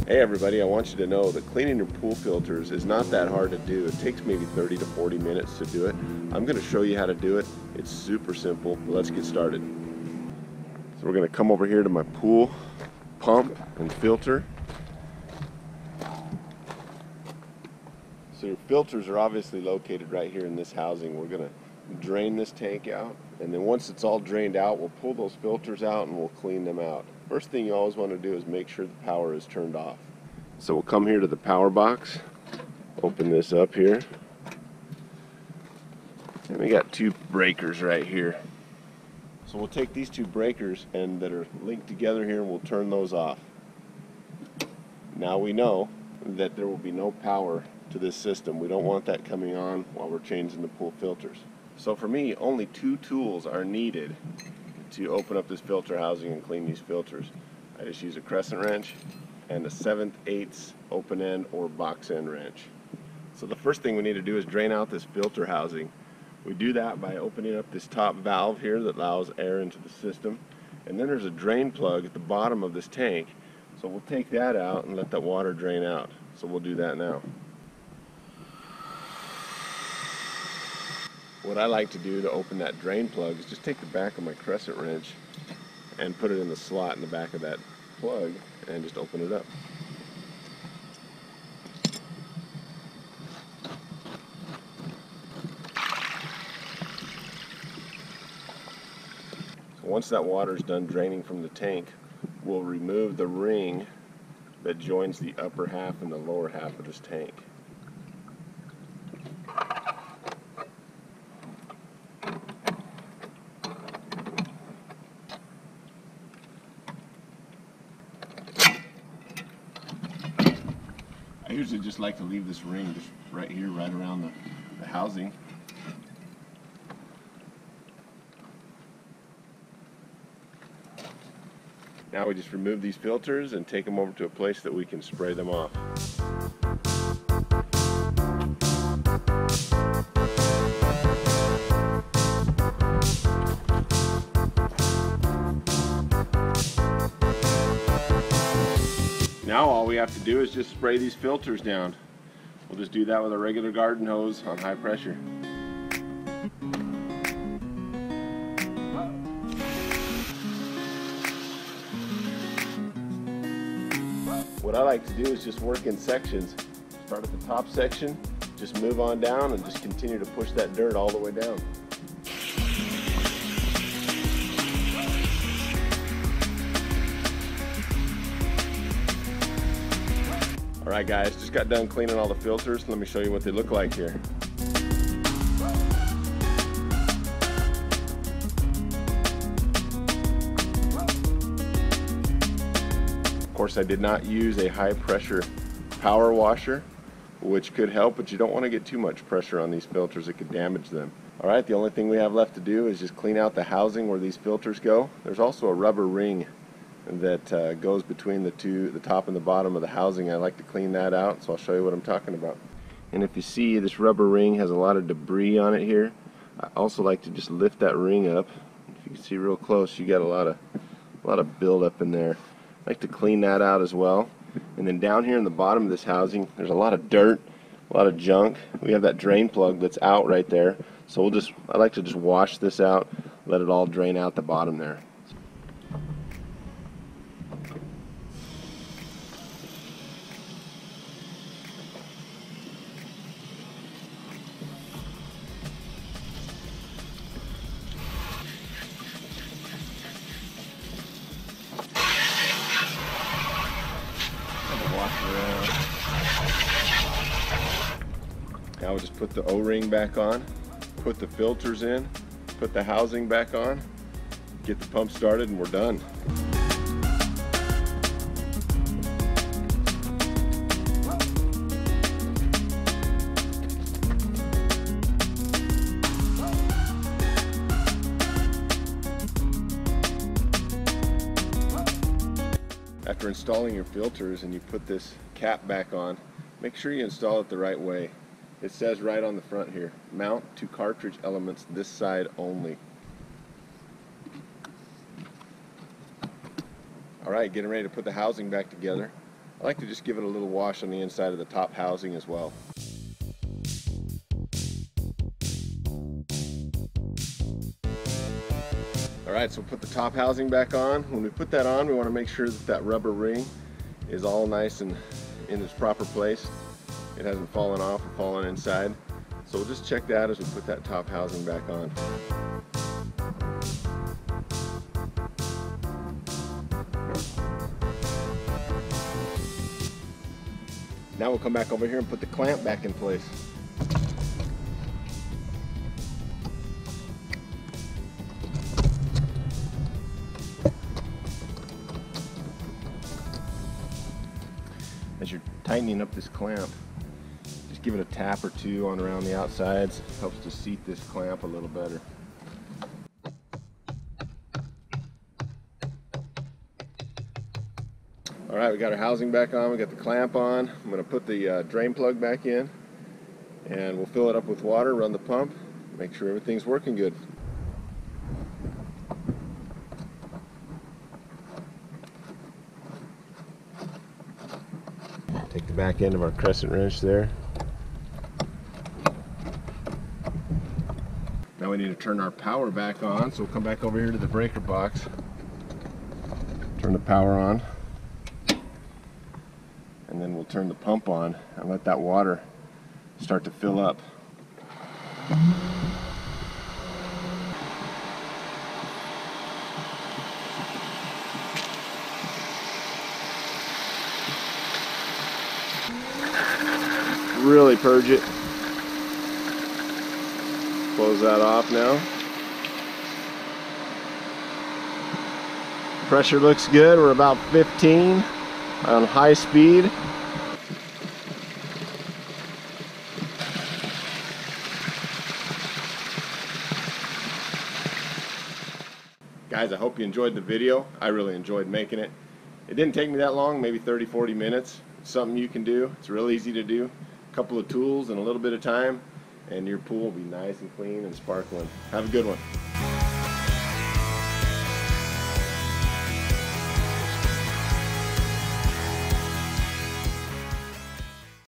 Hey everybody, I want you to know that cleaning your pool filters is not that hard to do. It takes maybe 30 to 40 minutes to do it. I'm going to show you how to do it. It's super simple, but let's get started. So we're going to come over here to my pool pump and filter. So your filters are obviously located right here in this housing. We're going to drain this tank out, and then once it's all drained out, we'll pull those filters out and we'll clean them out. First thing you always want to do is make sure the power is turned off. So we'll come here to the power box, open this up here, and we got two breakers right here. So we'll take these two breakers and that are linked together here, and we'll turn those off. Now we know that there will be no power to this system. We don't want that coming on while we're changing the pool filters. So for me, only two tools are needed to open up this filter housing and clean these filters. I just use a crescent wrench and a 7/8 open end or box end wrench. So the first thing we need to do is drain out this filter housing. We do that by opening up this top valve here that allows air into the system, and then there's a drain plug at the bottom of this tank. So we'll take that out and let that water drain out. So we'll do that now. What I like to do to open that drain plug is just take the back of my crescent wrench and put it in the slot in the back of that plug and just open it up. So once that water is done draining from the tank, we'll remove the ring that joins the upper half and the lower half of this tank. I usually just like to leave this ring just right here, right around the housing. Now we just remove these filters and take them over to a place that we can spray them off. Now all we have to do is just spray these filters down. We'll just do that with a regular garden hose on high pressure. What I like to do is just work in sections. Start at the top section, just move on down and just continue to push that dirt all the way down. Alright guys, just got done cleaning all the filters. Let me show you what they look like here. Of course, I did not use a high pressure power washer, which could help, but you don't want to get too much pressure on these filters. It could damage them. Alright, the only thing we have left to do is just clean out the housing where these filters go. There's also a rubber ring that goes between the top and the bottom of the housing. I like to clean that out, so I'll show you what I'm talking about. And if you see, this rubber ring has a lot of debris on it here. I also like to just lift that ring up. If you can see real close, you got a lot of buildup in there. I like to clean that out as well. And then down here in the bottom of this housing, there's a lot of dirt, a lot of junk. We have that drain plug that's out right there. So I like to just wash this out, let it all drain out the bottom there. Now we'll just put the O-ring back on, put the filters in, put the housing back on, get the pump started, and we're done. After installing your filters and you put this cap back on, make sure you install it the right way. It says right on the front here, mount to cartridge elements this side only. Alright, getting ready to put the housing back together. I like to just give it a little wash on the inside of the top housing as well. Alright, so put the top housing back on. When we put that on, we want to make sure that that rubber ring is all nice and in its proper place. It hasn't fallen off or fallen inside. So we'll just check that as we put that top housing back on. Now we'll come back over here and put the clamp back in place. As you're tightening up this clamp, just give it a tap or two on around the outsides. Helps to seat this clamp a little better. Alright, we got our housing back on, we got the clamp on. I'm going to put the drain plug back in and we'll fill it up with water, run the pump, make sure everything's working good. Take the back end of our crescent wrench there. Now we need to turn our power back on, so we'll come back over here to the breaker box. Turn the power on. And then we'll turn the pump on and let that water start to fill up. Really purge it. Close that off now. Pressure looks good. We're about 15 on high speed. Guys, I hope you enjoyed the video. I really enjoyed making it. It didn't take me that long, maybe 30-40 minutes. It's something you can do. It's real easy to do. A couple of tools and a little bit of time, and your pool will be nice and clean and sparkling. Have a good one.